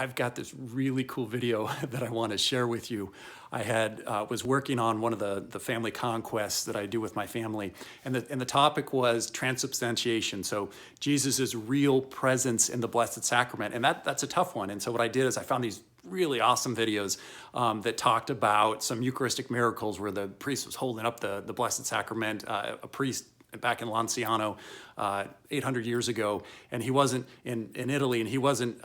I've got this really cool video that I want to share with you. Was working on one of the family conquests that I do with my family, and the topic was transubstantiation. So Jesus's real presence in the Blessed Sacrament, and that's a tough one. And so what I did is I found these really awesome videos that talked about some Eucharistic miracles where the priest was holding up the Blessed Sacrament. A priest back in Lanciano 800 years ago, and he wasn't in Italy, and he wasn't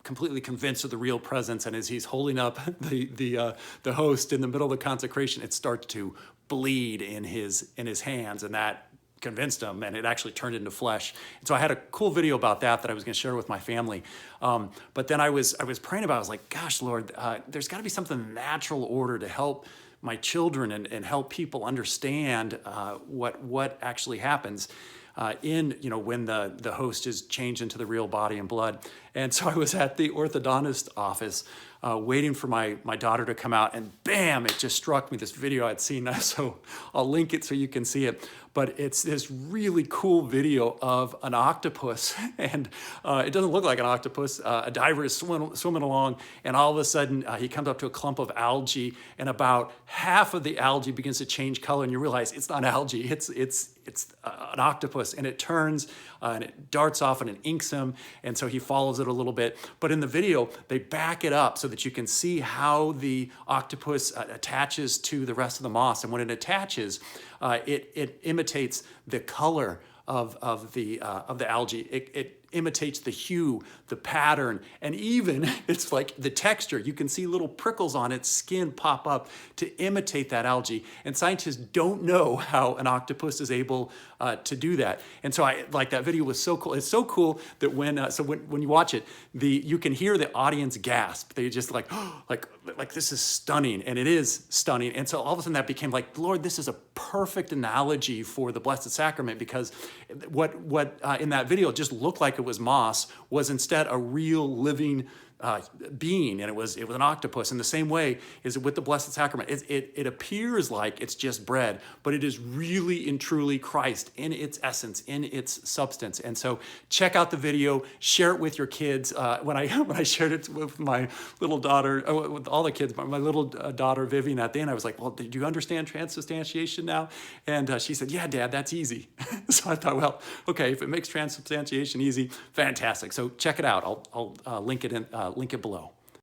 completely convinced of the real presence. And as he's holding up the host in the middle of the consecration, it starts to bleed in his hands, and that convinced him, and it actually turned into flesh. And so I had a cool video about that I was going to share with my family. But then I was praying about it. I was like, gosh, Lord, there's got to be something natural order to help my children and help people understand what actually happens when the host is changed into the real body and blood. And so I was at the orthodontist office waiting for my daughter to come out, and bam, it just struck me, this video I'd seen. So I'll link it so you can see it. But it's this really cool video of an octopus, and it doesn't look like an octopus. A diver is swimming along, and all of a sudden he comes up to a clump of algae, and about half of the algae begins to change color, and you realize it's not algae, it's an octopus, and it turns and it darts off and it inks him, and so he follows it a little bit. But in the video, they back it up so that you can see how the octopus attaches to the rest of the moss, and when it attaches, it imitates the color of the algae. It imitates the hue, the pattern, and even it's like the texture. You can see little prickles on its skin pop up to imitate that algae. And scientists don't know how an octopus is able to do that. And so that video was so cool. It's so cool that when you watch it, you can hear the audience gasp. They just like this is stunning, and it is stunning. And so all of a sudden that became like, Lord, this is a perfect analogy for the Blessed Sacrament, because what in that video just looked like it was moss was instead a real living being, and it was an octopus. In the same way is with the Blessed Sacrament, it appears like it's just bread, but it is really and truly Christ in its essence, in its substance. And so check out the video, share it with your kids. When I shared it with my little daughter, with all the kids, my little daughter Vivian at the end, I was like, well, do you understand transubstantiation now? And she said, yeah, Dad, that's easy. So I thought, well, okay, if it makes transubstantiation easy, fantastic. So check it out. I'll link it below.